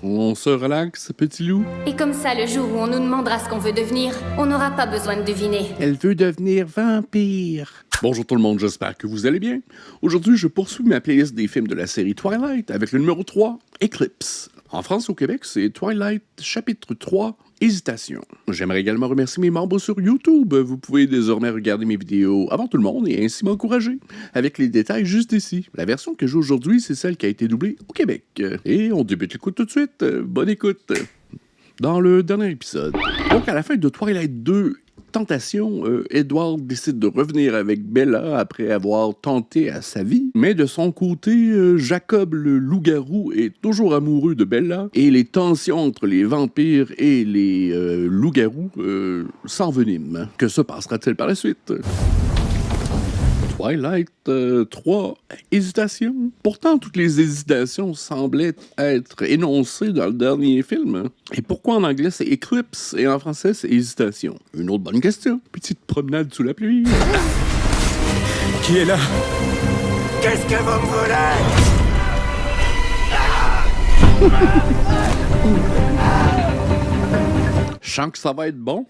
On se relaxe, petit loup? Et comme ça, le jour où on nous demandera ce qu'on veut devenir, on n'aura pas besoin de deviner. Elle veut devenir vampire. Bonjour tout le monde, j'espère que vous allez bien. Aujourd'hui, je poursuis ma playlist des films de la série Twilight avec le numéro 3, Eclipse. En France et au Québec, c'est Twilight chapitre 3, Hésitation. J'aimerais également remercier mes membres sur YouTube. Vous pouvez désormais regarder mes vidéos avant tout le monde et ainsi m'encourager. Avec les détails juste ici. La version que j'ai aujourd'hui, c'est celle qui a été doublée au Québec. Et on débute l'écoute tout de suite. Bonne écoute. Dans le dernier épisode. Donc, à la fin de Twilight 2, Tentation, Edward décide de revenir avec Bella après avoir tenté à sa vie. Mais de son côté, Jacob le loup-garou est toujours amoureux de Bella et les tensions entre les vampires et les loups-garous s'enveniment. Que se passera-t-il par la suite? Twilight 3, hésitation. Pourtant, toutes les hésitations semblaient être énoncées dans le dernier film. Et pourquoi en anglais c'est Eclipse et en français c'est hésitation? Une autre bonne question. Petite promenade sous la pluie. Qui est là? Qu'est-ce que vous me voulez? Je sens que ça va être bon.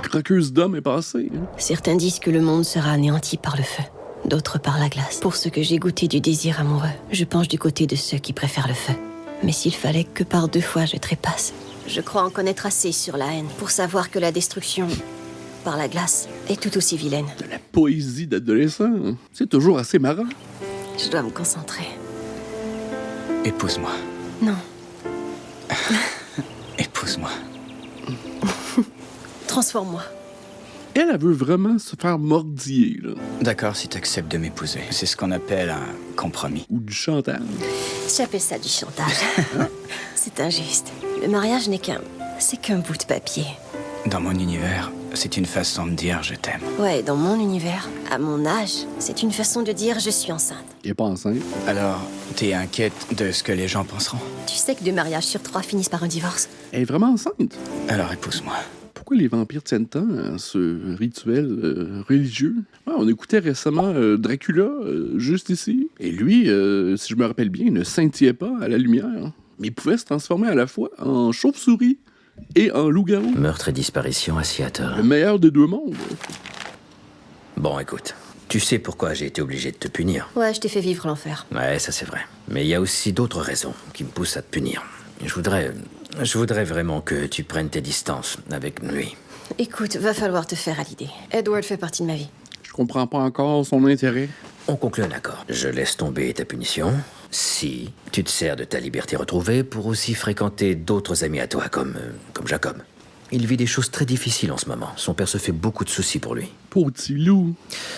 Croqueuse d'homme est passée. Certains disent que le monde sera anéanti par le feu, d'autres par la glace. Pour ce que j'ai goûté du désir amoureux, je penche du côté de ceux qui préfèrent le feu. Mais s'il fallait que par 2 fois je trépasse, je crois en connaître assez sur la haine pour savoir que la destruction par la glace est tout aussi vilaine. De la poésie d'adolescent. C'est toujours assez marrant. Je dois me concentrer. Épouse-moi. Non, Épouse-moi. transforme-moi. Elle veut vraiment se faire mordiller, là. D'accord si t'acceptes de m'épouser. C'est ce qu'on appelle un compromis. Ou du chantage. J'appelle ça du chantage. C'est injuste. Le mariage n'est c'est qu'un bout de papier. Dans mon univers, c'est une façon de dire je t'aime. Ouais, dans mon univers, à mon âge, c'est une façon de dire je suis enceinte. Elle est pas enceinte. Alors, t'es inquiète de ce que les gens penseront? Tu sais que 2 mariages sur 3 finissent par un divorce. Elle est vraiment enceinte. Alors épouse-moi. Pourquoi les vampires tiennent tant à ce rituel religieux? Ouais, on écoutait récemment Dracula, juste ici. Et lui, si je me rappelle bien, il ne scintillait pas à la lumière. Mais il pouvait se transformer à la fois en chauve-souris et en loup-garou. Meurtre et disparition à Seattle. Le meilleur des 2 mondes. Bon, écoute, tu sais pourquoi j'ai été obligé de te punir. Ouais, je t'ai fait vivre l'enfer. Ouais, ça c'est vrai. Mais il y a aussi d'autres raisons qui me poussent à te punir. Je voudrais vraiment que tu prennes tes distances avec lui. Écoute, va falloir te faire à l'idée. Edward fait partie de ma vie. Je comprends pas encore son intérêt. On conclut un accord. Je laisse tomber ta punition si tu te sers de ta liberté retrouvée pour aussi fréquenter d'autres amis à toi, comme Jacob. Il vit des choses très difficiles en ce moment. Son père se fait beaucoup de soucis pour lui. Pauvre petit loup.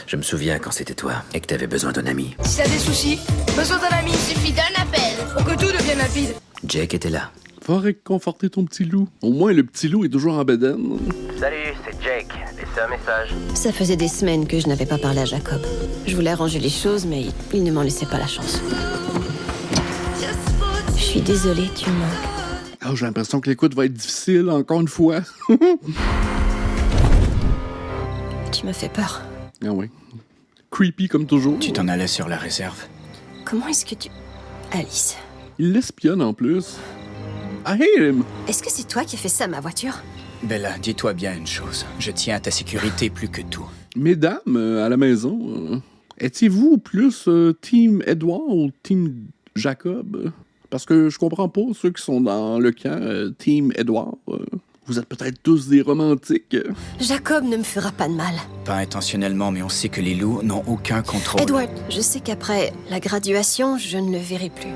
Je me souviens quand c'était toi et que t'avais besoin d'un ami. Si t'as des soucis, besoin d'un ami, il suffit d'un appel pour que tout devienne limpide. Jake était là. Va réconforter ton petit loup. Au moins, le petit loup est toujours en bedaine. Salut, c'est Jake. Laissez un message. Ça faisait des semaines que je n'avais pas parlé à Jacob. Je voulais arranger les choses, mais il ne m'en laissait pas la chance. Je suis désolée, tu me manques. Ah, j'ai l'impression que l'écoute va être difficile, encore une fois. Tu me fais peur. Ah ouais. Creepy comme toujours. Tu t'en allais sur la réserve. Comment est-ce que tu... Alice, Il l'espionne en plus. I hate him. est-ce que c'est toi qui as fait ça à ma voiture? Bella, dis-toi bien une chose. Je tiens à ta sécurité plus que tout. Mesdames, à la maison, étiez-vous plus Team Edward ou Team Jacob? Parce que je comprends pas ceux qui sont dans le camp Team Edward. Vous êtes peut-être tous des romantiques. Jacob ne me fera pas de mal. Pas intentionnellement, mais on sait que les loups n'ont aucun contrôle. Edward, je sais qu'après la graduation, je ne le verrai plus.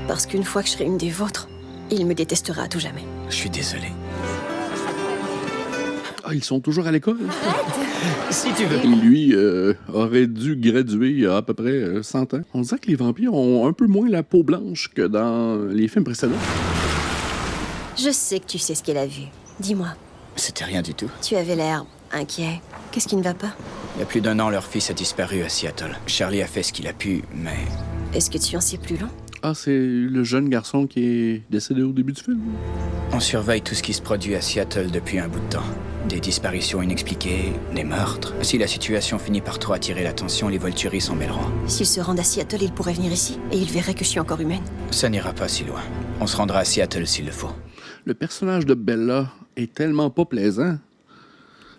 Parce qu'une fois que je serai une des vôtres, il me détestera à tout jamais. Je suis désolé. Ah, ils sont toujours à l'école. Si tu veux. Et lui aurait dû graduer il y a à peu près 100 ans. On dirait que les vampires ont un peu moins la peau blanche que dans les films précédents. Je sais que tu sais ce qu'elle a vu. Dis-moi, C'était rien du tout. tu avais l'air inquiet. Qu'est-ce qui ne va pas? Il y a plus d'1 an, leur fils a disparu à Seattle. Charlie a fait ce qu'il a pu, mais... Est-ce que tu en sais plus long? Ah, c'est le jeune garçon qui est décédé au début du film. On surveille tout ce qui se produit à Seattle depuis un bout de temps. Des disparitions inexpliquées, des meurtres. Si la situation finit par trop attirer l'attention, les Volturi s'en mêleront. S'ils se rendent à Seattle, ils pourraient venir ici. Et ils verraient que je suis encore humaine. Ça n'ira pas si loin. On se rendra à Seattle s'il le faut. Le personnage de Bella est tellement pas plaisant.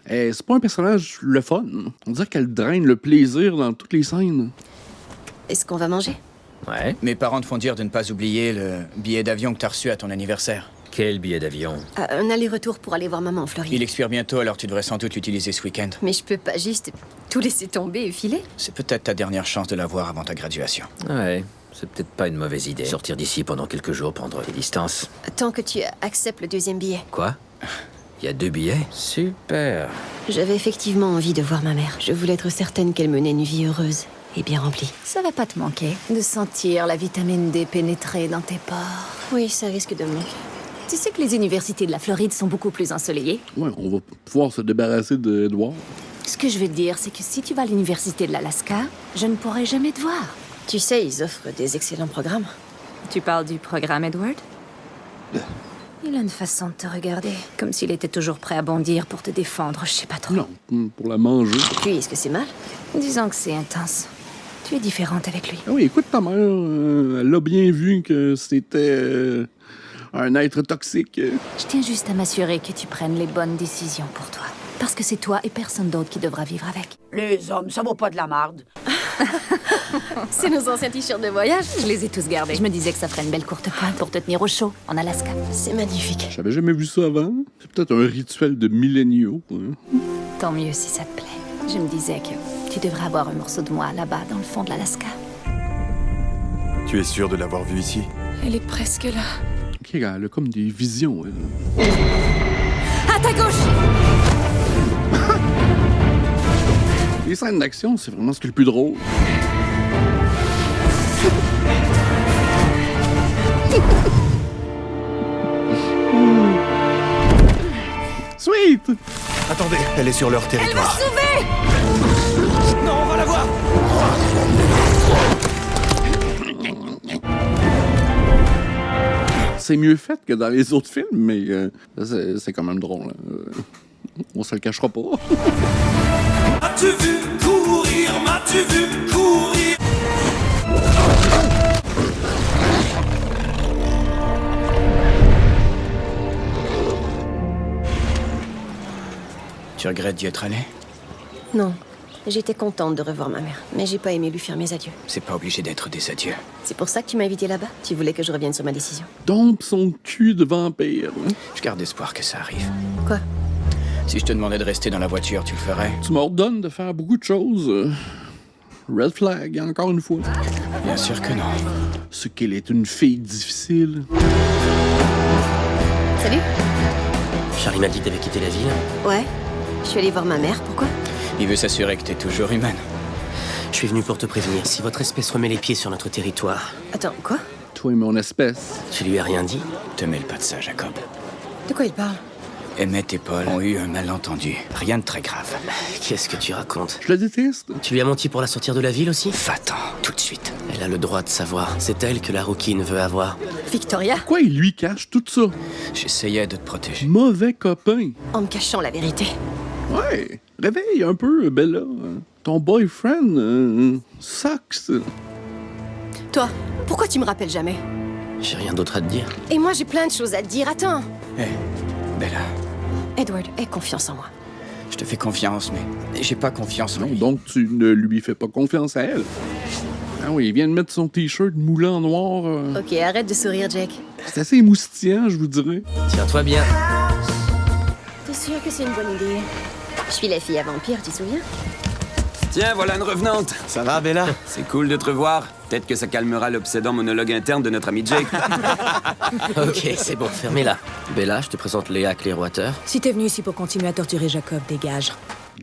Et c'est pas un personnage le fun. On dirait qu'elle draine le plaisir dans toutes les scènes. Est-ce qu'on va manger? Ouais. Mes parents te font dire de ne pas oublier le billet d'avion que t'as reçu à ton anniversaire. Quel billet d'avion? Un aller-retour pour aller voir maman en Floride. Il expire bientôt, alors tu devrais sans doute l'utiliser ce week-end. Mais je peux pas juste tout laisser tomber et filer. C'est peut-être ta dernière chance de l'avoir avant ta graduation. Ouais, c'est peut-être pas une mauvaise idée. Sortir d'ici pendant quelques jours, prendre des distances. Tant que tu acceptes le deuxième billet. Quoi? Il y a 2 billets? Super. J'avais effectivement envie de voir ma mère. Je voulais être certaine qu'elle menait une vie heureuse et bien remplie. Ça va pas te manquer de sentir la vitamine D pénétrer dans tes pores. Oui, ça risque de me manquer. Tu sais que les universités de la Floride sont beaucoup plus ensoleillées? Ouais, on va pouvoir se débarrasser d'Edward. Ce que je veux te dire, c'est que si tu vas à l'université de l'Alaska, je ne pourrai jamais te voir. Tu sais, ils offrent des excellents programmes. Tu parles du programme Edward? Il a une façon de te regarder, comme s'il était toujours prêt à bondir pour te défendre, je sais pas trop. Non, pour la manger. Puis, est-ce que c'est mal? Disons que c'est intense. Tu es différente avec lui. Ah oui, écoute ta mère, elle a bien vu que c'était un être toxique. Je tiens juste à m'assurer que tu prennes les bonnes décisions pour toi. Parce que c'est toi et personne d'autre qui devra vivre avec. Les hommes, ça vaut pas de la marde. C'est nos anciens t-shirts de voyage. Je les ai tous gardés. Je me disais que ça ferait une belle courte pointe pour te tenir au chaud, en Alaska. C'est magnifique. J'avais jamais vu ça avant. C'est peut-être un rituel de milléniaux. Hein. Tant mieux si ça te plaît. Je me disais que tu devrais avoir un morceau de moi là-bas, dans le fond de l'Alaska. Tu es sûr de l'avoir vue ici? Elle est presque là. Ok, elle a comme des visions. Elle. À ta gauche! Les scènes d'action, c'est vraiment ce qui est le plus drôle. Sweet! Attendez, elle est sur leur territoire. Sauvé! Non, on va la voir! C'est mieux fait que dans les autres films, mais c'est quand même drôle. On se le cachera pas. M'as-tu vu courir? M'as-tu vu courir? Tu regrettes d'y être allé? Non. J'étais contente de revoir ma mère, mais j'ai pas aimé lui faire mes adieux. C'est pas obligé d'être des adieux. C'est pour ça que tu m'as invité là-bas? Tu voulais que je revienne sur ma décision? Dompe son cul de vampire. Je garde espoir que ça arrive. Quoi? Si je te demandais de rester dans la voiture, tu le ferais? Tu m'ordonnes de faire beaucoup de choses. Red flag, encore une fois. Bien sûr que non. Ce qu'elle est une fille difficile. Salut? Charlie m'a dit que t'avais quitté la ville. Ouais. Je suis allée voir ma mère, pourquoi? Il veut s'assurer que t'es toujours humaine. Je suis venu pour te prévenir. Si votre espèce remet les pieds sur notre territoire... Attends, quoi? Toi et mon espèce. Tu lui as rien dit? Te mêle pas de ça, Jacob. De quoi il parle? Emmett et Paul ont eu un malentendu. Rien de très grave. Qu'est-ce que tu racontes? Je la déteste. Tu lui as menti pour la sortir de la ville aussi? Va-t'en, tout de suite. Elle a le droit de savoir. C'est elle que la rouquine veut avoir. Victoria? Pourquoi il lui cache tout ça? J'essayais de te protéger. Mauvais copain. En me cachant la vérité. Ouais, réveille un peu, Bella. Ton boyfriend sucks. Toi, pourquoi tu me rappelles jamais? J'ai rien d'autre à te dire. Et moi, j'ai plein de choses à te dire. Attends. Hé, Bella, Edward, aie confiance en moi. je te fais confiance, mais j'ai pas confiance en Non, lui. donc tu ne lui fais pas confiance à elle. Ah oui, il vient de mettre son t-shirt moulant en noir. Ok, arrête de sourire, Jake. C'est assez émoustillant, je vous dirais. Tiens-toi bien. T'es sûr que c'est une bonne idée? Je suis la fille à vampire, tu te souviens? Tiens, voilà une revenante. Ça va, Bella? C'est cool de te revoir. Peut-être que ça calmera l'obsédant monologue interne de notre ami Jake. Ok, c'est bon, fermez-la. Bella, je te présente Léa Clearwater. Si t'es venu ici pour continuer à torturer Jacob, dégage.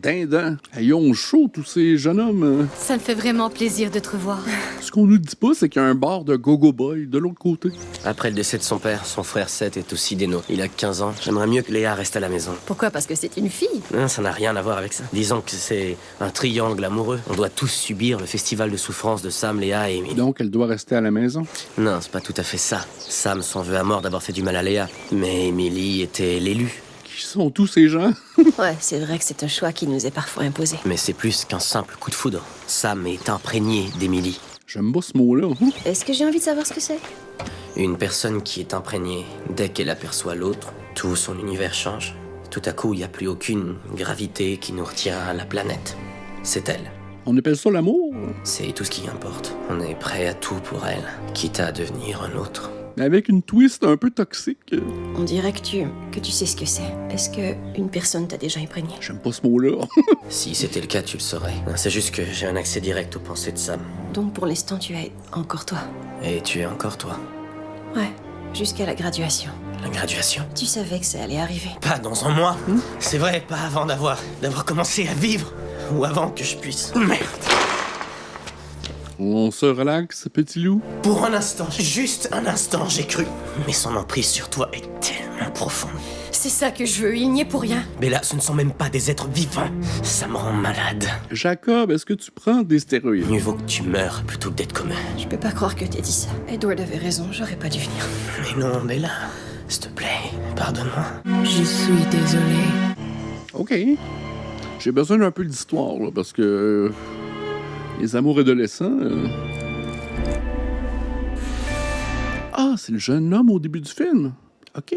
Dindin. Ils ont chaud, tous ces jeunes hommes. Ça me fait vraiment plaisir de te revoir. Ce qu'on nous dit pas, c'est qu'il y a un bar de Go-Go Boy de l'autre côté. Après le décès de son père, son frère Seth est aussi des nôtres. Il a 15 ans. J'aimerais mieux que Léa reste à la maison. Pourquoi? Parce que c'est une fille. Non, ça n'a rien à voir avec ça. Disons que c'est un triangle amoureux. On doit tous subir le festival de souffrance de Sam, Léa et Emily. Donc, elle doit rester à la maison. Non, c'est pas tout à fait ça. Sam s'en veut à mort d'avoir fait du mal à Léa. Mais Emily était l'élu. Qui sont tous ces gens? Ouais, c'est vrai que c'est un choix qui nous est parfois imposé. Mais c'est plus qu'un simple coup de foudre. Sam est imprégné d'Emily. J'aime pas ce mot-là. Est-ce que j'ai envie de savoir ce que c'est? Une personne qui est imprégnée, dès qu'elle aperçoit l'autre, tout son univers change. Tout à coup, il n'y a plus aucune gravité qui nous retient à la planète. C'est elle. On appelle ça l'amour? C'est tout ce qui importe. On est prêt à tout pour elle, quitte à devenir un autre. Avec une twist un peu toxique. On dirait que tu sais ce que c'est. Est-ce que une personne t'a déjà imprégné? J'aime pas ce mot-là. Si c'était le cas, tu le saurais. C'est juste que j'ai un accès direct aux pensées de Sam. Donc pour l'instant, tu es encore toi. Et tu es encore toi. Ouais, jusqu'à la graduation. La graduation? Tu savais que ça allait arriver. Pas dans un mois. C'est vrai, pas avant d'avoir commencé à vivre. Ou avant que je puisse. Merde. On se relaxe, petit loup? Pour un instant, juste un instant, j'ai cru. Mais son emprise sur toi est tellement profonde. C'est ça que je veux, il n'y est pour rien. Mais là, ce ne sont même pas des êtres vivants. Ça me rend malade. Jacob, est-ce que tu prends des stéroïdes? Mieux vaut que tu meurs plutôt que d'être comme eux. Je peux pas croire que t'aies dit ça. Edward avait raison, j'aurais pas dû venir. Mais non, Bella, s'il te plaît, pardonne-moi. Je suis désolée. OK. J'ai besoin d'un peu d'histoire, là, parce que... les amours adolescents... Ah, c'est le jeune homme au début du film. OK.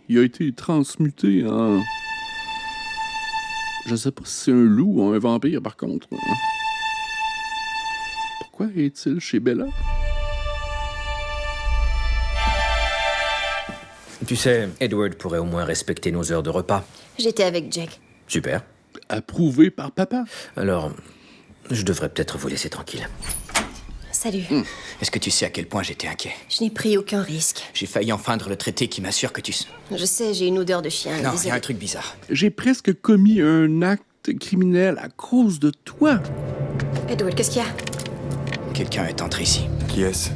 Il a été transmuté en... Je sais pas si c'est un loup ou un vampire, par contre. Pourquoi est-il chez Bella? Tu sais, Edward pourrait au moins respecter nos heures de repas. J'étais avec Jake. Super. Approuvé par papa. Alors, je devrais peut-être vous laisser tranquille. Salut. Est-ce que tu sais à quel point j'étais inquiet? Je n'ai pris aucun risque. J'ai failli enfreindre le traité qui m'assure que tu... Je sais, j'ai une odeur de chien. Non, il y désolée. a un truc bizarre. J'ai presque commis un acte criminel à cause de toi. Edward, qu'est-ce qu'il y a? Quelqu'un est entré ici. Qui est-ce?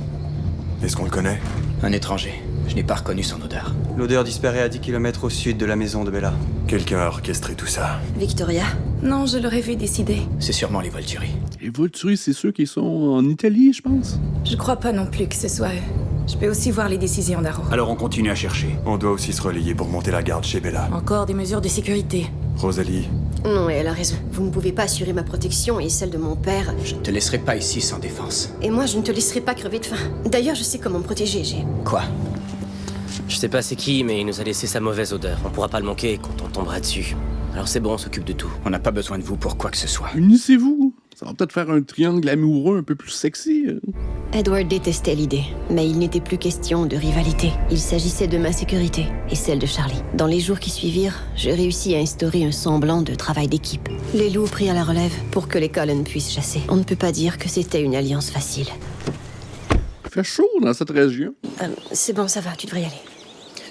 Est-ce qu'on le connaît? Un étranger. Je n'ai pas reconnu son odeur. L'odeur disparaît à 10 km au sud de la maison de Bella. Quelqu'un a orchestré tout ça. Victoria? Non, je l'aurais vu décider. C'est sûrement les Volturi. Les Volturi, c'est ceux qui sont en Italie, je pense. Je crois pas non plus que ce soit eux. Je peux aussi voir les décisions d'Arrow. Alors on continue à chercher. On doit aussi se relayer pour monter la garde chez Bella. Encore des mesures de sécurité. Rosalie. Non, elle a raison. Vous ne pouvez pas assurer ma protection et celle de mon père. Je ne te laisserai pas ici sans défense. Et moi, je ne te laisserai pas crever de faim. D'ailleurs, je sais comment me protéger, j'ai... Quoi? Je sais pas c'est qui, mais il nous a laissé sa mauvaise odeur. On pourra pas le manquer quand on tombera dessus. Alors c'est bon, on s'occupe de tout. On n'a pas besoin de vous pour quoi que ce soit. Unissez-vous. Ça va peut-être faire un triangle amoureux un peu plus sexy. Edward détestait l'idée, mais il n'était plus question de rivalité. Il s'agissait de ma sécurité et celle de Charlie. Dans les jours qui suivirent, je réussis à instaurer un semblant de travail d'équipe. Les loups prirent la relève pour que les Cullen puissent chasser. On ne peut pas dire que c'était une alliance facile. Il fait chaud dans cette région. C'est bon, ça va, tu devrais y aller.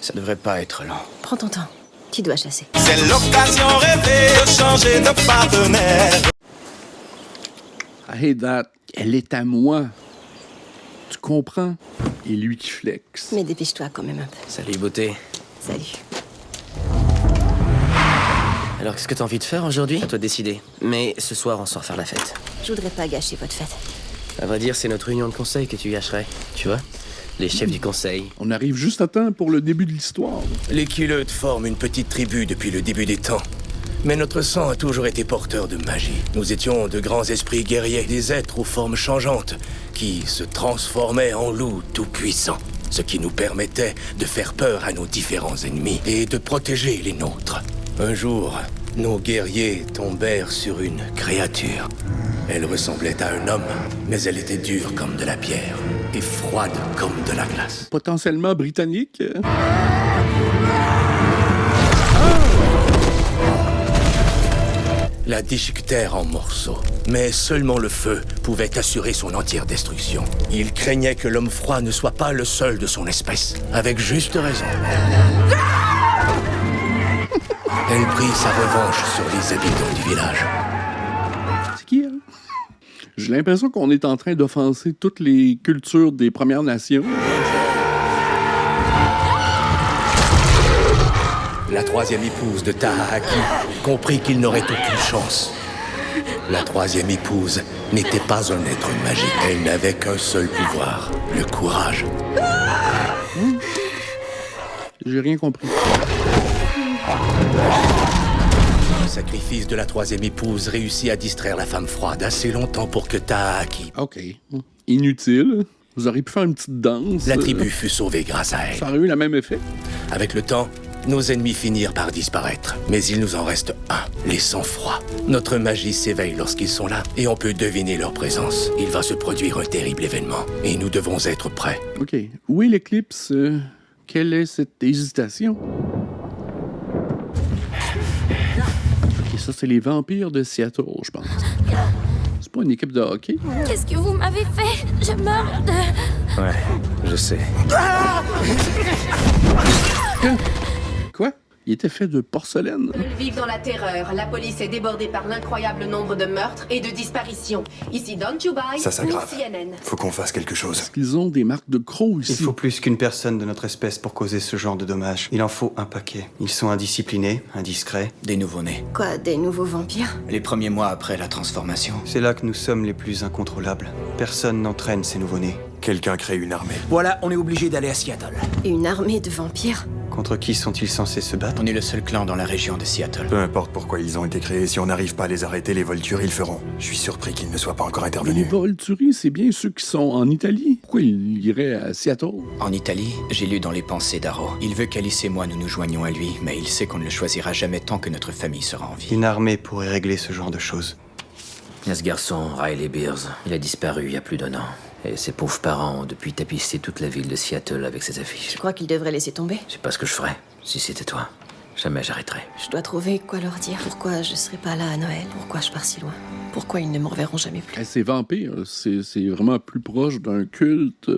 Ça devrait pas être lent. Prends ton temps. Tu dois chasser. C'est l'occasion rêvée de changer de partenaire. I hate that. Elle est à moi. Tu comprends? Et lui qui flex. Mais dépêche-toi quand même un peu. Salut, beauté. Salut. Alors, qu'est-ce que t'as envie de faire aujourd'hui? À toi de décider. Mais ce soir, on sort faire la fête. Je voudrais pas gâcher votre fête. À vrai dire, c'est notre réunion de conseil que tu gâcherais. Tu vois? Les chefs du conseil. On arrive juste à temps pour le début de l'histoire. Les Culottes forment une petite tribu depuis le début des temps. Mais notre sang a toujours été porteur de magie. Nous étions de grands esprits guerriers, des êtres aux formes changeantes, qui se transformaient en loups tout-puissants, ce qui nous permettait de faire peur à nos différents ennemis et de protéger les nôtres. Un jour, nos guerriers tombèrent sur une créature. Elle ressemblait à un homme, mais elle était dure comme de la pierre et froide comme de la glace. Potentiellement britannique. La déchiquetèrent en morceaux, mais seulement le feu pouvait assurer son entière destruction. Il craignait que l'homme froid ne soit pas le seul de son espèce, avec juste raison. Elle prit sa revanche sur les habitants du village. C'est qui, elle? J'ai l'impression qu'on est en train d'offenser toutes les cultures des Premières Nations. La troisième épouse de Tahaki comprit qu'il n'aurait aucune chance. La troisième épouse n'était pas un être magique. Elle n'avait qu'un seul pouvoir, le courage. J'ai rien compris. Le sacrifice de la troisième épouse réussit à distraire la femme froide assez longtemps pour que Taaki... OK. Inutile. Vous auriez pu faire une petite danse. La tribu fut sauvée grâce à elle. Ça aurait eu le même effet. Avec le temps, nos ennemis finirent par disparaître. Mais il nous en reste un, les sang-froids. Notre magie s'éveille lorsqu'ils sont là, et on peut deviner leur présence. Il va se produire un terrible événement, et nous devons être prêts. OK. Où est l'éclipse? Quelle est cette hésitation? OK, ça, c'est les vampires de Seattle, je pense. C'est pas une équipe de hockey? Qu'est-ce que vous m'avez fait? Je meurs de... Ouais, je sais. Quoi? Il était fait de porcelaine? Ils vivent dans la terreur. La police est débordée par l'incroyable nombre de meurtres et de disparitions. Ici Don Chubai, Ça s'aggrave. CNN. Faut qu'on fasse quelque chose. Est-ce qu'ils ont des marques de crocs ici? Il faut plus qu'une personne de notre espèce pour causer ce genre de dommages. Il en faut un paquet. Ils sont indisciplinés, indiscrets. Des nouveau-nés. Quoi, des nouveaux vampires? Les premiers mois après la transformation. C'est là que nous sommes les plus incontrôlables. Personne n'entraîne ces nouveau-nés. Quelqu'un crée une armée. Voilà, on est obligé d'aller à Seattle. Une armée de vampires? Contre qui sont-ils censés se battre? On est le seul clan dans la région de Seattle. Peu importe pourquoi ils ont été créés, si on n'arrive pas à les arrêter, les Volturi le feront. Je suis surpris qu'ils ne soient pas encore Les intervenus. Volturi, c'est bien ceux qui sont en Italie. Pourquoi ils iraient à Seattle? En Italie, j'ai lu dans les pensées d'Arrow. Il veut qu'Alice et moi nous nous joignions à lui, mais il sait qu'on ne le choisira jamais tant que notre famille sera en vie. Une armée pourrait régler ce genre de choses. Il y a ce garçon, Riley Beers. Il a disparu il y a plus d'1 an. Et ses pauvres parents ont depuis tapissé toute la ville de Seattle avec ses affiches. Je crois qu'ils devraient laisser tomber. C'est pas ce que je ferais, si c'était toi. Jamais j'arrêterais. Je dois trouver quoi leur dire. Pourquoi je serai pas là à Noël? Pourquoi je pars si loin? Pourquoi ils ne me reverront jamais plus? Ces vampires, c'est vraiment plus proche d'un culte,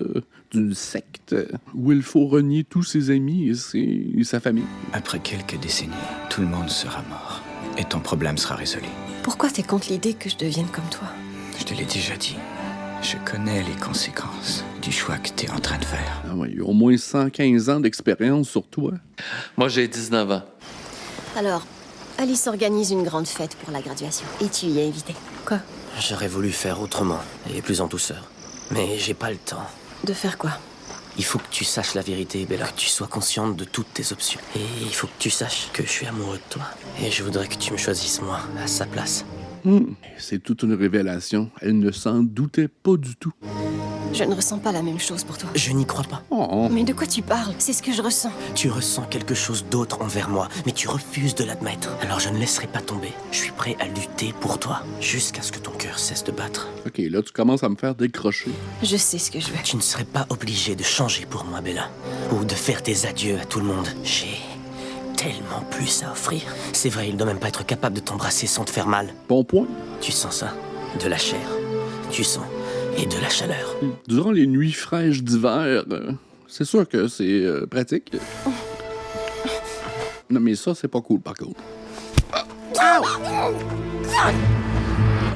d'une secte, où il faut renier tous ses amis et sa famille. Après quelques décennies, tout le monde sera mort. Et ton problème sera résolu. Pourquoi t'es contre l'idée que je devienne comme toi? Je te l'ai déjà dit. Je connais les conséquences du choix que t'es en train de faire. Ah ouais, il y a au moins 115 ans d'expérience sur toi. Moi, j'ai 19 ans. Alors, Alice organise une grande fête pour la graduation. Et tu y es invité. Quoi? J'aurais voulu faire autrement, et plus en douceur. Mais j'ai pas le temps. De faire quoi? Il faut que tu saches la vérité, Bella. Que tu sois consciente de toutes tes options. Et il faut que tu saches que je suis amoureux de toi. Et je voudrais que tu me choisisses moi, à sa place. C'est toute une révélation. Elle ne s'en doutait pas du tout. Je ne ressens pas la même chose pour toi. Je n'y crois pas. Oh. Mais de quoi tu parles? C'est ce que je ressens. Tu ressens quelque chose d'autre envers moi, mais tu refuses de l'admettre. Alors je ne laisserai pas tomber. Je suis prêt à lutter pour toi, jusqu'à ce que ton cœur cesse de battre. OK, là, tu commences à me faire décrocher. Je sais ce que je veux. Tu ne serais pas obligé de changer pour moi, Bella. Ou de faire tes adieux à tout le monde. J'ai tellement plus à offrir. C'est vrai, il ne doit même pas être capable de t'embrasser sans te faire mal. Bon point. Tu sens ça? De la chair, du sang et de la chaleur. Durant les nuits fraîches d'hiver, c'est sûr que c'est pratique. Non, mais ça, c'est pas cool, par contre.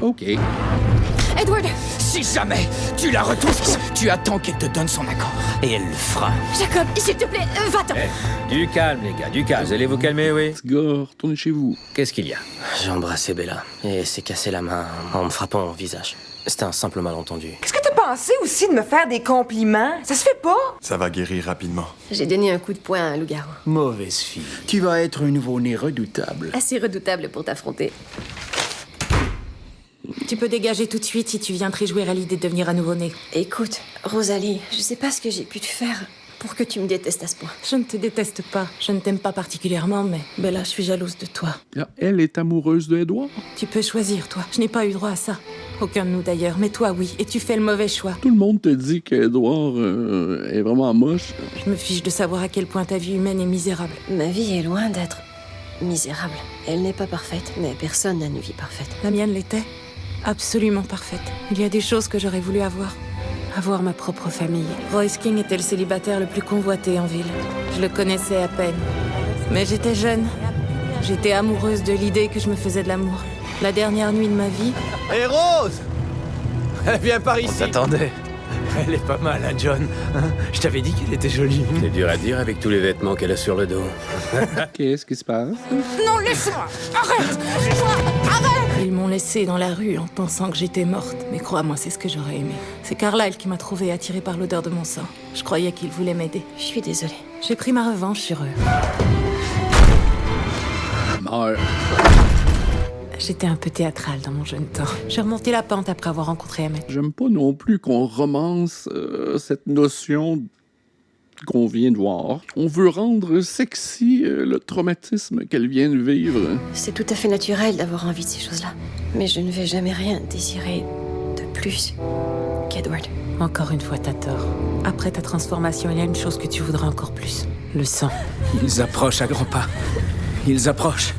OK. Edward! Si jamais tu la retrouves, tu attends qu'elle te donne son accord. Et elle le fera. Jacob, s'il te plaît, va-t'en! Du calme, les gars, du calme. Vous allez vous calmer, oui? Petit gars, retournez chez vous. Qu'est-ce qu'il y a? J'ai embrassé Bella et elle s'est cassé la main en me frappant au visage. C'était un simple malentendu. Est-ce que t'as pensé aussi de me faire des compliments? Ça se fait pas? Ça va guérir rapidement. J'ai donné un coup de poing à un loup-garou. Mauvaise fille. Tu vas être un nouveau-né redoutable. Assez redoutable pour t'affronter. Tu peux dégager tout de suite si tu viens te réjouir à l'idée de devenir un nouveau-né. Écoute, Rosalie, je sais pas ce que j'ai pu te faire pour que tu me détestes à ce point. Je ne te déteste pas. Je ne t'aime pas particulièrement, mais Bella, je suis jalouse de toi. Là, elle est amoureuse de Edward. Tu peux choisir, toi. Je n'ai pas eu droit à ça. Aucun de nous d'ailleurs, mais toi oui, et tu fais le mauvais choix. Tout le monde te dit qu'Edward est vraiment moche. Je me fiche de savoir à quel point ta vie humaine est misérable. Ma vie est loin d'être misérable. Elle n'est pas parfaite, mais personne n'a une vie parfaite. La mienne l'était. Absolument parfaite. Il y a des choses que j'aurais voulu avoir. Avoir ma propre famille. Royce King était le célibataire le plus convoité en ville. Je le connaissais à peine. Mais j'étais jeune. J'étais amoureuse de l'idée que je me faisais de l'amour. La dernière nuit de ma vie... Hé, Rose! Viens par ici. On t'attendait. Elle est pas mal, hein, John? Je t'avais dit qu'elle était jolie. C'est dur à dire avec tous les vêtements qu'elle a sur le dos. Qu'est-ce qui se passe? Non, laisse-moi! Arrête! Laisse-moi! Arrête! Ils m'ont laissée dans la rue en pensant que j'étais morte. Mais crois-moi, c'est ce que j'aurais aimé. C'est Carlyle qui m'a trouvée attirée par l'odeur de mon sang. Je croyais qu'il voulait m'aider. Je suis désolée. J'ai pris ma revanche sur eux. meurt. J'étais un peu théâtrale dans mon jeune temps. J'ai remonté la pente après avoir rencontré Emmett. J'aime pas non plus qu'on romance cette notion qu'on vient de voir. On veut rendre sexy le traumatisme qu'elle vient de vivre. C'est tout à fait naturel d'avoir envie de ces choses-là. Mais je ne vais jamais rien désirer de plus qu'Edward. Encore une fois, t'as tort. Après ta transformation, il y a une chose que tu voudras encore plus. Le sang. Ils approchent à grands pas. Ils approchent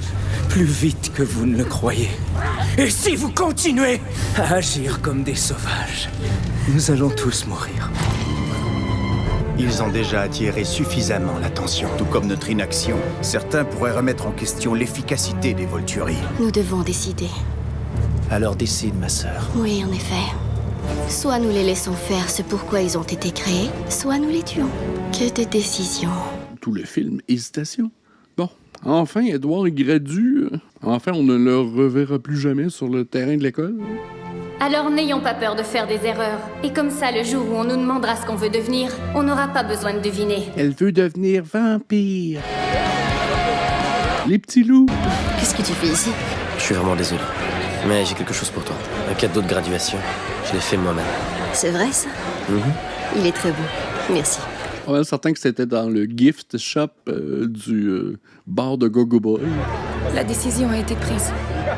plus vite que vous ne le croyez. Et si vous continuez à agir comme des sauvages, nous allons tous mourir. Ils ont déjà attiré suffisamment l'attention. Tout comme notre inaction, certains pourraient remettre en question l'efficacité des Volturi. Nous devons décider. Alors décide, ma sœur. Oui, en effet. Soit nous les laissons faire ce pourquoi ils ont été créés, soit nous les tuons. Que de décisions. Tout le film, hésitation. Bon, enfin, Edward est gradue. Enfin, on ne le reverra plus jamais sur le terrain de l'école. Alors n'ayons pas peur de faire des erreurs. Et comme ça, le jour où on nous demandera ce qu'on veut devenir, on n'aura pas besoin de deviner. Elle veut devenir vampire. Les petits loups. Qu'est-ce que tu fais ici? Je suis vraiment désolé. Mais j'ai quelque chose pour toi. Un cadeau de graduation. Je l'ai fait moi-même. C'est vrai, ça? Il est très beau. Merci. On est certain que c'était dans le gift shop du bar de Go-Go Boy. La décision a été prise.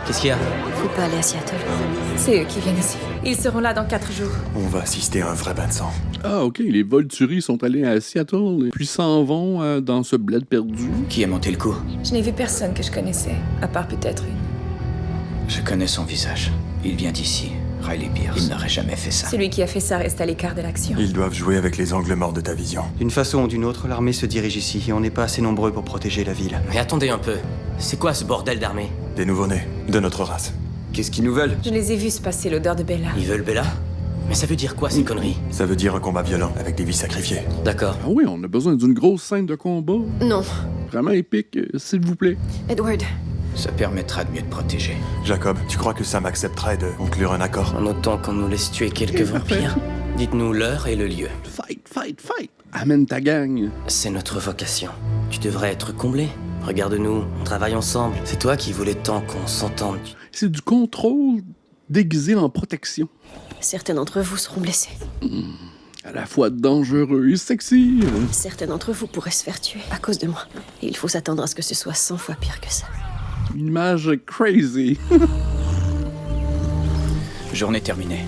Qu'est-ce qu'il y a? Faut pas aller à Seattle. C'est eux qui viennent ici. Ils seront là dans 4 jours. On va assister à un vrai bain de sang. Ah, OK. Les Volturi sont allés à Seattle, puis s'en vont dans ce bled perdu. Qui a monté le coup? Je n'ai vu personne que je connaissais, à part peut-être une. Je connais son visage. Il vient d'ici. Riley Pierce. Il n'aurait jamais fait ça. Celui qui a fait ça reste à l'écart de l'action. Ils doivent jouer avec les angles morts de ta vision. D'une façon ou d'une autre, l'armée se dirige ici et on n'est pas assez nombreux pour protéger la ville. Mais attendez un peu. C'est quoi ce bordel d'armée? Des nouveau-nés, de notre race. Qu'est-ce qu'ils nous veulent? Je les ai vus se passer l'odeur de Bella. Ils veulent Bella? Mais ça veut dire quoi ces conneries? Ça veut dire un combat violent avec des vies sacrifiées. D'accord. Ah oui, on a besoin d'une grosse scène de combat. Non. Vraiment épique, s'il vous plaît. Edward. Ça permettra de mieux te protéger. Jacob, tu crois que Sam accepterait de conclure un accord? En autant qu'on nous laisse tuer quelques vampires. Dites-nous l'heure et le lieu. Fight, fight, fight. Amène ta gang. C'est notre vocation. Tu devrais être comblé. Regarde-nous, on travaille ensemble. C'est toi qui voulais tant qu'on s'entende. C'est du contrôle déguisé en protection. Certains d'entre vous seront blessés. À la fois dangereux et sexy. Certains d'entre vous pourraient se faire tuer à cause de moi. Et il faut s'attendre à ce que ce soit 100 fois pire que ça. Une image crazy. Journée terminée.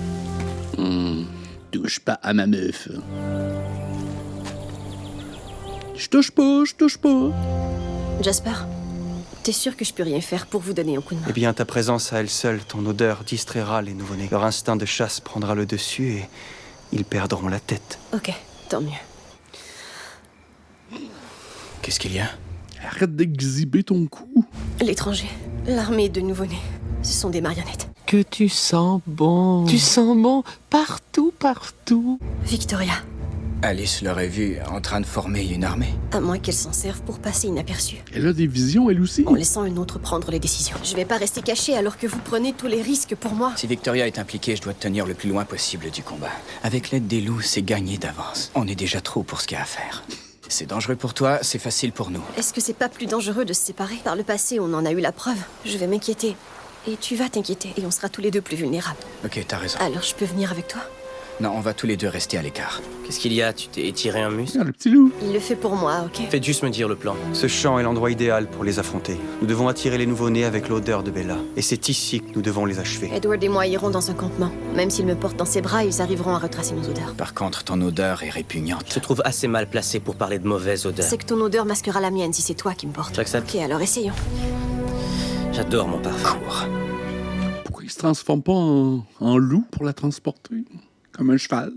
Touche pas à ma meuf. Je touche pas. Jasper, t'es sûr que je peux rien faire pour vous donner un coup de main? Eh bien, ta présence à elle seule, ton odeur distraira les nouveau-nés. Leur instinct de chasse prendra le dessus et ils perdront la tête. Ok, tant mieux. Qu'est-ce qu'il y a? Arrête d'exhiber ton cou. L'étranger, l'armée de nouveau-nés, ce sont des marionnettes. Que tu sens bon. Tu sens bon partout. Victoria, Alice l'aurait vue en train de former une armée. à moins qu'elle s'en serve pour passer inaperçue. Elle a des visions, elle aussi. En laissant un autre prendre les décisions. Je vais pas rester cachée alors que vous prenez tous les risques pour moi. Si Victoria est impliquée, je dois te tenir le plus loin possible du combat. Avec l'aide des loups, c'est gagné d'avance. On est déjà trop pour ce qu'il y a à faire. C'est dangereux pour toi, c'est facile pour nous. Est-ce que c'est pas plus dangereux de se séparer? Par le passé, on en a eu la preuve. Je vais m'inquiéter. Et tu vas t'inquiéter. Et on sera tous les deux plus vulnérables. Ok, t'as raison. Alors je peux venir avec toi? Non, on va tous les deux rester à l'écart. Qu'est-ce qu'il y a? Tu t'es étiré un muscle? Ah, le petit loup. Il le fait pour moi, ok? Faites juste me dire le plan. Ce champ est l'endroit idéal pour les affronter. Nous devons attirer les nouveau-nés avec l'odeur de Bella. Et c'est ici que nous devons les achever. Edward et moi irons dans un campement. Même s'il me porte dans ses bras, ils arriveront à retracer nos odeurs. Par contre, ton odeur est répugnante. Je te trouve assez mal placé pour parler de mauvaise odeur. C'est que ton odeur masquera la mienne si c'est toi qui me portes. J'accepte. Ok, alors essayons. J'adore mon parfum. Pourquoi il se transforme pas en loup pour la transporter? Comme un cheval.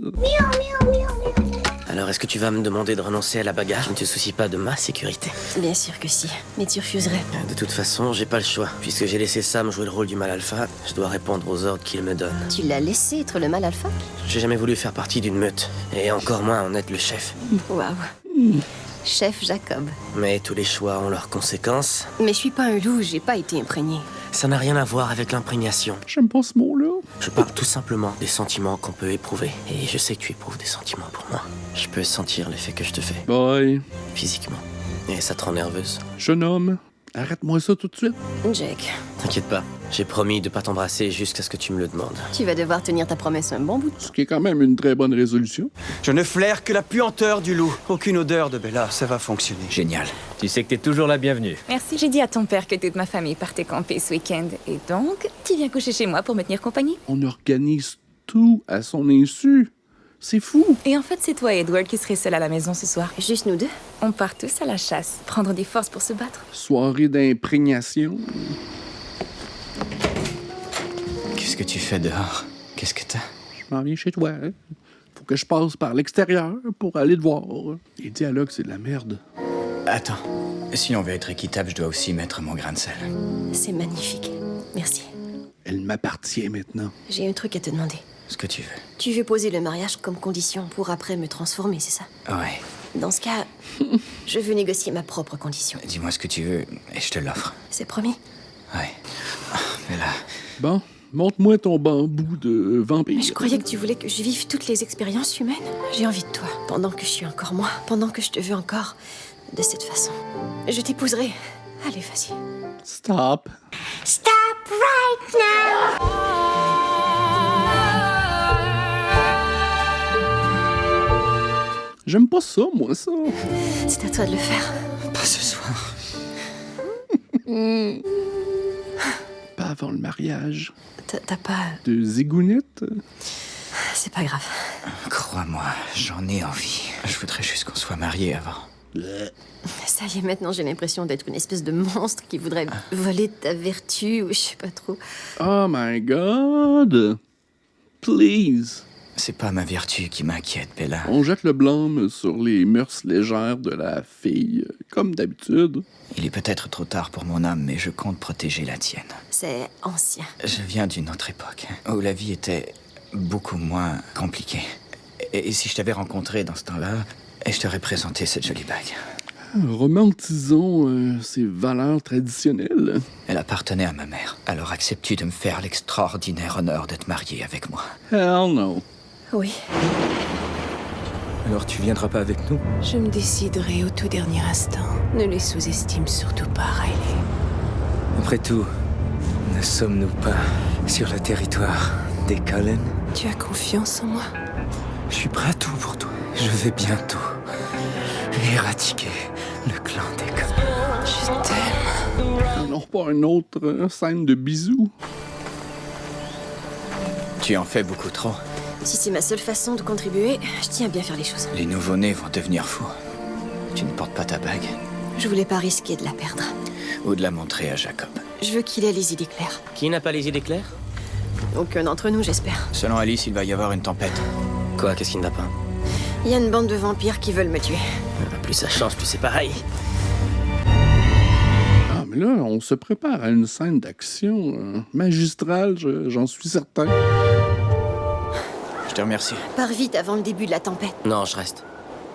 Alors, est-ce que tu vas me demander de renoncer à la bagarre? Tu ne te soucies pas de ma sécurité? Bien sûr que si. Mais tu refuserais. De toute façon, j'ai pas le choix. Puisque j'ai laissé Sam jouer le rôle du mal alpha, je dois répondre aux ordres qu'il me donne. Tu l'as laissé être le mal alpha? J'ai jamais voulu faire partie d'une meute. Et encore moins en être le chef. Waouh. Chef Jacob. Mais tous les choix ont leurs conséquences. Mais je suis pas un loup, j'ai pas été imprégné. Ça n'a rien à voir avec l'imprégnation. J'aime pas ce mot-là. Je parle tout simplement des sentiments qu'on peut éprouver. Et je sais que tu éprouves des sentiments pour moi. Je peux sentir l'effet que je te fais. Bye. Physiquement. Et ça te rend nerveuse. Jeune homme, Arrête-moi ça tout de suite. Jake, T'inquiète pas, j'ai promis de pas t'embrasser jusqu'à ce que tu me le demandes. tu vas devoir tenir ta promesse un bon bout. Ce qui est quand même une très bonne résolution. Je ne flaire que la puanteur du loup. Aucune odeur de Bella, ça va fonctionner. Génial. Tu sais que t'es toujours la bienvenue. Merci, j'ai dit à ton père que toute ma famille partait camper ce week-end. Et donc, tu viens coucher chez moi pour me tenir compagnie? On organise tout à son insu. C'est fou. Et en fait, c'est toi et Edward qui serez seuls à la maison ce soir. Juste nous deux? On part tous à la chasse, prendre des forces pour se battre. Soirée d'imprégnation. Qu'est-ce que tu fais dehors? Qu'est-ce que t'as? Je m'en viens chez toi. Hein? Faut que je passe par l'extérieur pour aller te voir. Les dialogues, c'est de la merde. Attends. Si on veut être équitable, je dois aussi mettre mon grain de sel. C'est magnifique. Merci. Elle m'appartient maintenant. J'ai un truc à te demander. Ce que tu veux. Tu veux poser le mariage comme condition pour après me transformer, c'est ça? Ouais. Dans ce cas, je veux négocier ma propre condition. Dis-moi ce que tu veux et je te l'offre. C'est promis? Ouais. Mais là... Bon, montre-moi ton bambou de vampire. Mais je croyais que tu voulais que je vive toutes les expériences humaines. J'ai envie de toi. Pendant que je suis encore moi. Pendant que je te veux encore de cette façon. Je t'épouserai. Allez, vas-y. Stop. Stop right now! J'aime pas ça, moi, ça. C'est à toi de le faire. Pas ce soir. Pas avant le mariage. T'as pas... De zigounette? C'est pas grave. Crois-moi, j'en ai envie. Je voudrais juste qu'on soit mariés avant. Ça y est, maintenant j'ai l'impression d'être une espèce de monstre qui voudrait voler ta vertu ou je sais pas trop. Oh my God. Please. C'est pas ma vertu qui m'inquiète, Bella. On jette le blâme sur les mœurs légères de la fille, comme d'habitude. Il est peut-être trop tard pour mon âme, mais je compte protéger la tienne. C'est ancien. Je viens d'une autre époque, où la vie était beaucoup moins compliquée. Et si je t'avais rencontré dans ce temps-là, je t'aurais présenté cette jolie bague. Romantisons ces valeurs traditionnelles. Elle appartenait à ma mère. Alors acceptes-tu de me faire l'extraordinaire honneur de te marier avec moi? Hell no. Oui. Alors tu viendras pas avec nous? Je me déciderai au tout dernier instant. Ne les sous-estime surtout pas, Riley. Après tout, ne sommes-nous pas sur le territoire des Cullen? Tu as confiance en moi? Je suis prêt à tout pour toi. Je vais bientôt éradiquer le clan des Cullen. Je t'aime. Non, pas une autre scène de bisous. Tu en fais beaucoup trop. Si c'est ma seule façon de contribuer, je tiens à bien faire les choses. Les nouveau-nés vont devenir fous. Tu ne portes pas ta bague? Je voulais pas risquer de la perdre. Ou de la montrer à Jacob. Je veux qu'il ait les idées claires. Qui n'a pas les idées claires? Aucun d'entre nous, j'espère. Selon Alice, il va y avoir une tempête. Quoi, qu'est-ce qui ne va pas? Il y a une bande de vampires qui veulent me tuer. Plus ça change, plus c'est pareil. Ah, mais là, on se prépare à une scène d'action magistrale, j'en suis certain. Je te remercie. Pars vite avant le début de la tempête. Non, je reste.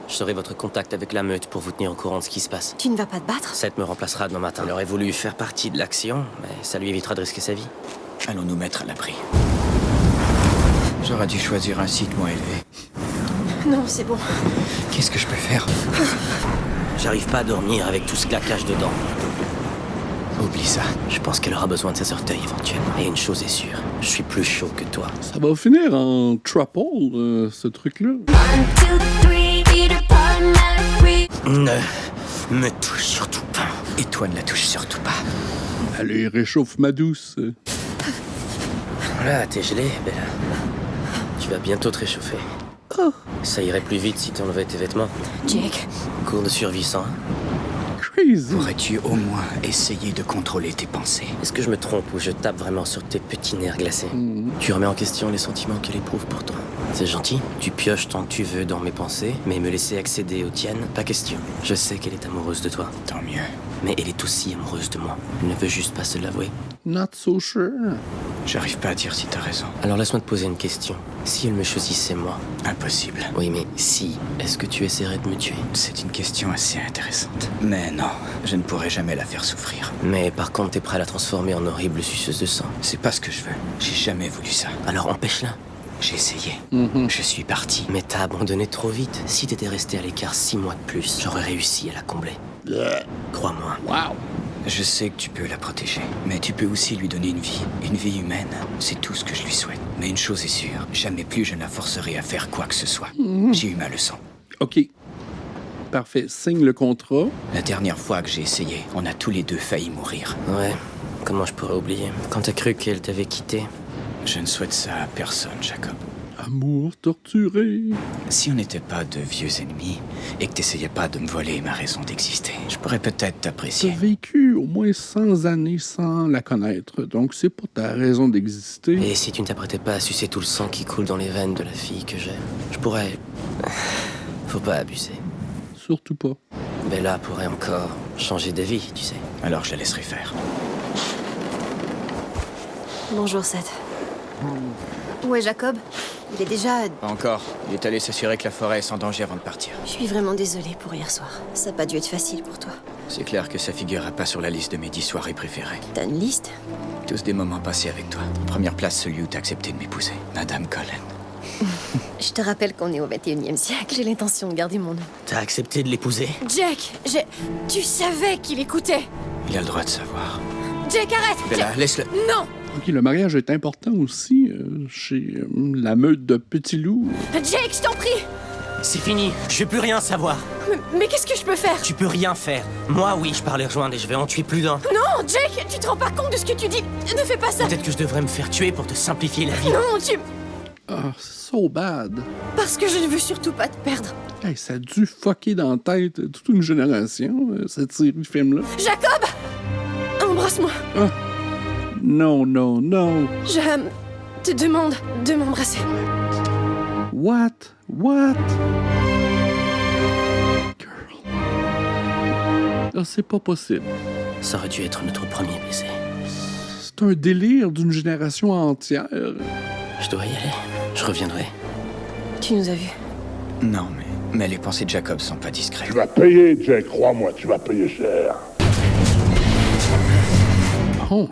Je serai votre contact avec la meute pour vous tenir au courant de ce qui se passe. Tu ne vas pas te battre? Seth me remplacera demain matin. Il aurait voulu faire partie de l'action, mais ça lui évitera de risquer sa vie. Allons nous mettre à l'abri. J'aurais dû choisir un site moins élevé. Non, c'est bon. Qu'est-ce que je peux faire? J'arrive pas à dormir avec tout ce claquage dedans. Oublie ça. Je pense qu'elle aura besoin de ses orteils éventuellement. Et une chose est sûre, je suis plus chaud que toi. Ça va finir en trouble, ce truc-là. Ne me touche surtout pas. Et toi ne la touche surtout pas. Allez, réchauffe ma douce. Voilà, t'es gelée, Bella. Tu vas bientôt te réchauffer. Oh. Ça irait plus vite si t'enlevais tes vêtements. Jake. Cours de survie sans. Pourrais-tu au moins essayer de contrôler tes pensées? Est-ce que je me trompe ou je tape vraiment sur tes petits nerfs glacés? Tu remets en question les sentiments qu'elle éprouve pour toi. C'est gentil, tu pioches tant que tu veux dans mes pensées, mais me laisser accéder aux tiennes, pas question. Je sais qu'elle est amoureuse de toi. Tant mieux. Mais elle est aussi amoureuse de moi. Elle ne veut juste pas se l'avouer. Not so sure. J'arrive pas à dire si t'as raison. Alors laisse-moi te poser une question. Si elle me choisissait moi... Impossible. Oui, mais si, est-ce que tu essaierais de me tuer? C'est une question assez intéressante. Mais non, je ne pourrai jamais la faire souffrir. Mais par contre, t'es prêt à la transformer en horrible suceuse de sang. C'est pas ce que je veux. J'ai jamais voulu ça. Alors empêche-la. J'ai essayé. Je suis parti. Mais t'as abandonné trop vite. Si t'étais resté à l'écart 6 mois de plus, j'aurais réussi à la combler. Crois-moi. Wow. Je sais que tu peux la protéger, mais tu peux aussi lui donner une vie humaine. C'est tout ce que je lui souhaite. Mais une chose est sûre, jamais plus je ne la forcerai à faire quoi que ce soit. J'ai eu ma leçon. OK. Parfait. Signe le contrat. La dernière fois que j'ai essayé, on a tous les deux failli mourir. Ouais, comment je pourrais oublier? Quand t'as cru qu'elle t'avait quitté? Je ne souhaite ça à personne, Jacob. Amour torturé. Si on n'était pas de vieux ennemis et que t'essayais pas de me voler ma raison d'exister, je pourrais peut-être t'apprécier. T'as vécu au moins 100 années sans la connaître, donc c'est pas ta raison d'exister. Et si tu ne t'apprêtais pas à sucer tout le sang qui coule dans les veines de la fille que j'aime, je pourrais... Faut pas abuser. Surtout pas. Bella pourrait encore changer d'avis, tu sais. Alors je la laisserai faire. Bonjour, Seth. Où est Jacob? Il est déjà... Pas encore. Il est allé s'assurer que la forêt est sans danger avant de partir. Je suis vraiment désolée pour hier soir. Ça n'a pas dû être facile pour toi. C'est clair que ça figurera pas sur la liste de mes 10 soirées préférées. T'as une liste? Tous des moments passés avec toi. Première place, celui où t'as accepté de m'épouser. Madame Cullen. Je te rappelle qu'on est au 21e siècle. J'ai l'intention de garder mon nom. T'as accepté de l'épouser? Jack, tu savais qu'il écoutait. Il a le droit de savoir. Jack, arrête! Bella, laisse-le. Non! OK, le mariage est important aussi chez la meute de petits loups. Jake, je t'en prie! C'est fini, je veux plus rien savoir. Mais qu'est-ce que je peux faire? Tu peux rien faire. Moi, oui, je pars les rejoindre et je vais en tuer plus d'un. Non, Jake, tu te rends pas compte de ce que tu dis. Ne fais pas ça. Peut-être que je devrais me faire tuer pour te simplifier la vie. Non, tu... Ah, so bad. Parce que je ne veux surtout pas te perdre. Hey, ça a dû fucker dans la tête toute une génération, cette série de films-là. Jacob! Embrasse-moi. Ah. Non, non, non. Je te demande de m'embrasser. What? Girl. Ah, c'est pas possible. Ça aurait dû être notre premier baiser. C'est un délire d'une génération entière. Je dois y aller. Je reviendrai. Tu nous as vus. Non, mais les pensées de Jacob sont pas discrètes. Tu vas payer, Jack, crois-moi, tu vas payer cher. Oh.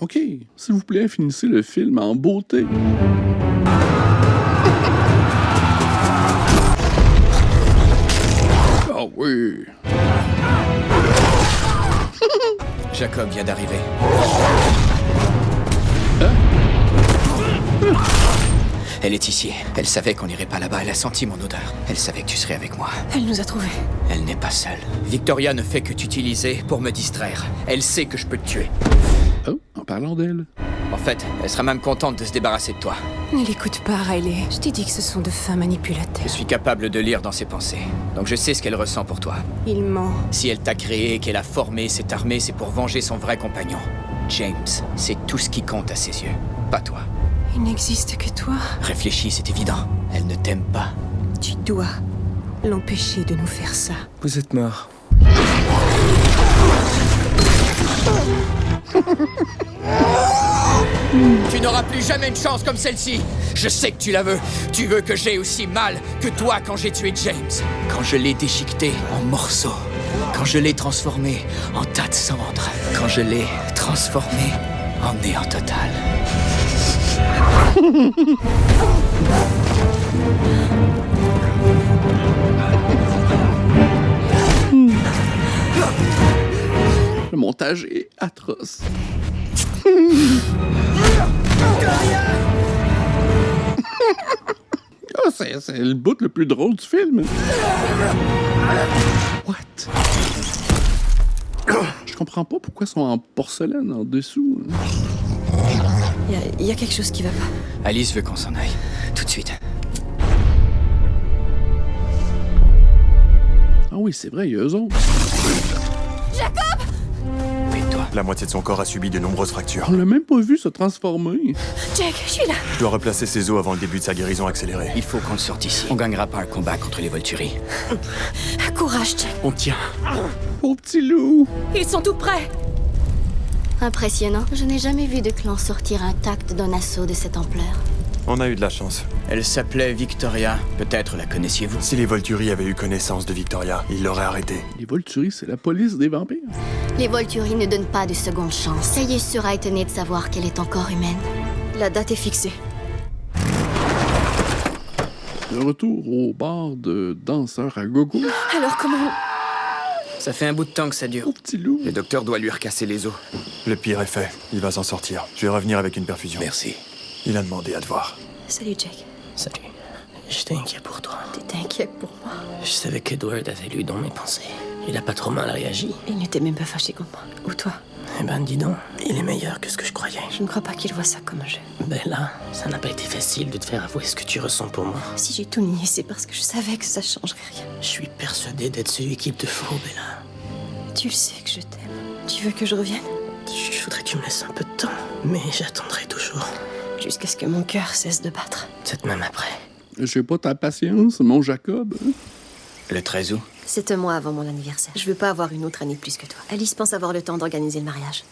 OK, s'il vous plaît, finissez le film en beauté. Ah oui. Jacob vient d'arriver. Elle est ici. Elle savait qu'on n'irait pas là-bas. Elle a senti mon odeur. Elle savait que tu serais avec moi. Elle nous a trouvés. Elle n'est pas seule. Victoria ne fait que t'utiliser pour me distraire. Elle sait que je peux te tuer. Oh, en parlant d'elle. En fait, elle sera même contente de se débarrasser de toi. Ne l'écoute pas, Riley. Je t'ai dit que ce sont de fins manipulateurs. Je suis capable de lire dans ses pensées. Donc je sais ce qu'elle ressent pour toi. Il ment. Si elle t'a créé, qu'elle a formé cette armée, c'est pour venger son vrai compagnon. James, c'est tout ce qui compte à ses yeux. Pas toi. Il n'existe que toi. Réfléchis, c'est évident. Elle ne t'aime pas. Tu dois l'empêcher de nous faire ça. Vous êtes mort. Tu n'auras plus jamais une chance comme celle-ci. Je sais que tu la veux. Tu veux que j'aie aussi mal que toi quand j'ai tué James. Quand je l'ai déchiqueté en morceaux. Quand je l'ai transformé en tas de cendres. Quand je l'ai transformé en néant total. Le montage est atroce. Oh, c'est le bout le plus drôle du film. What? Je comprends pas pourquoi ils sont en porcelaine en dessous. Il y a quelque chose qui va pas. Alice veut qu'on s'en aille. Tout de suite. Ah oui, c'est vrai, il y a eux autres. Jacob! La moitié de son corps a subi de nombreuses fractures. On l'a même pas vu se transformer. Jack, je suis là. Je dois replacer ses os avant le début de sa guérison accélérée. Il faut qu'on le sorte ici. On gagnera pas un combat contre les Volturi. Courage, Jack. On tient. Oh, petit loup. Ils sont tout prêts. Impressionnant. Je n'ai jamais vu de clan sortir intact d'un assaut de cette ampleur. On a eu de la chance. Elle s'appelait Victoria. Peut-être la connaissiez-vous. Si les Volturi avaient eu connaissance de Victoria, ils l'auraient arrêtée. Les Volturi, c'est la police des vampires. Les Volturi ne donnent pas de seconde chance. Soyez sera étonné de savoir qu'elle est encore humaine. La date est fixée. De retour au bar de danseurs à gogo. Alors comment... Ça fait un bout de temps que ça dure. Oh, petit loup. Le docteur doit lui recasser les os. Le pire est fait. Il va s'en sortir. Je vais revenir avec une perfusion. Merci. Il a demandé à te voir. Salut, Jack. Salut. J'étais inquiet pour toi. T'étais inquiet pour moi. Je savais qu'Edward avait lu dans mes pensées. Il a pas trop mal réagi. Il n'était même pas fâché contre moi. Ou toi. Eh ben, dis donc, il est meilleur que ce que je croyais. Je ne crois pas qu'il voit ça comme un jeu. Ben là, ça n'a pas été facile de te faire avouer ce que tu ressens pour moi. Si j'ai tout nié, c'est parce que je savais que ça changerait rien. Je suis persuadé d'être celui qu'il te faut, Bella. Tu le sais que je t'aime. Tu veux que je revienne? Je voudrais que tu me laisses un peu de temps, mais j'attendrai toujours. Jusqu'à ce que mon cœur cesse de battre. Peut-être même après. J'ai pas ta patience, mon Jacob. Le 13 août. C'est un mois avant mon anniversaire. Je veux pas avoir une autre année de plus que toi. Alice pense avoir le temps d'organiser le mariage.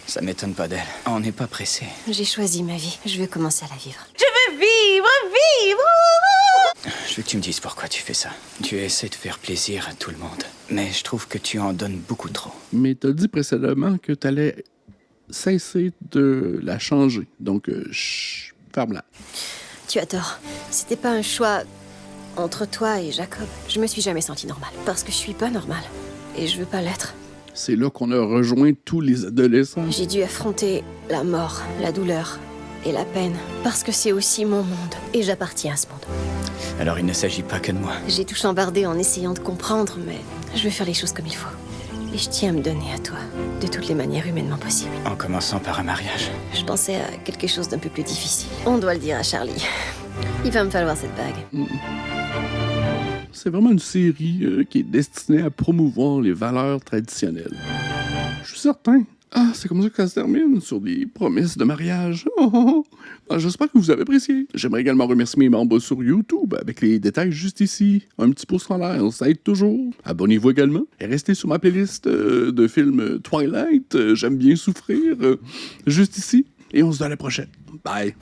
Ça m'étonne pas d'elle. On n'est pas pressé. J'ai choisi ma vie. Je veux commencer à la vivre. Je veux vivre. Je veux que tu me dises pourquoi tu fais ça. Tu essaies de faire plaisir à tout le monde. Mais je trouve que tu en donnes beaucoup trop. Mais t'as dit précédemment que t'allais cesser de la changer. Donc, chut, ferme-la. Tu as tort. C'était pas un choix entre toi et Jacob. Je me suis jamais sentie normale. Parce que je suis pas normale. Et je veux pas l'être. C'est là qu'on a rejoint tous les adolescents. J'ai dû affronter la mort, la douleur et la peine. Parce que c'est aussi mon monde. Et j'appartiens à ce monde. Alors il ne s'agit pas que de moi. J'ai tout chambardé en essayant de comprendre, mais je veux faire les choses comme il faut. Et je tiens à me donner à toi, de toutes les manières humainement possibles. En commençant par un mariage. Je pensais à quelque chose d'un peu plus difficile. On doit le dire à Charlie. Il va me falloir cette bague. C'est vraiment une série qui est destinée à promouvoir les valeurs traditionnelles. Je suis certain. Ah, c'est comme ça que ça se termine, sur des promesses de mariage. Oh, oh, oh. Ah, j'espère que vous avez apprécié. J'aimerais également remercier mes membres sur YouTube, avec les détails juste ici. Un petit pouce en l'air, ça aide toujours. Abonnez-vous également. Et restez sur ma playlist de films Twilight. J'aime bien souffrir. Juste ici. Et on se dit à la prochaine. Bye.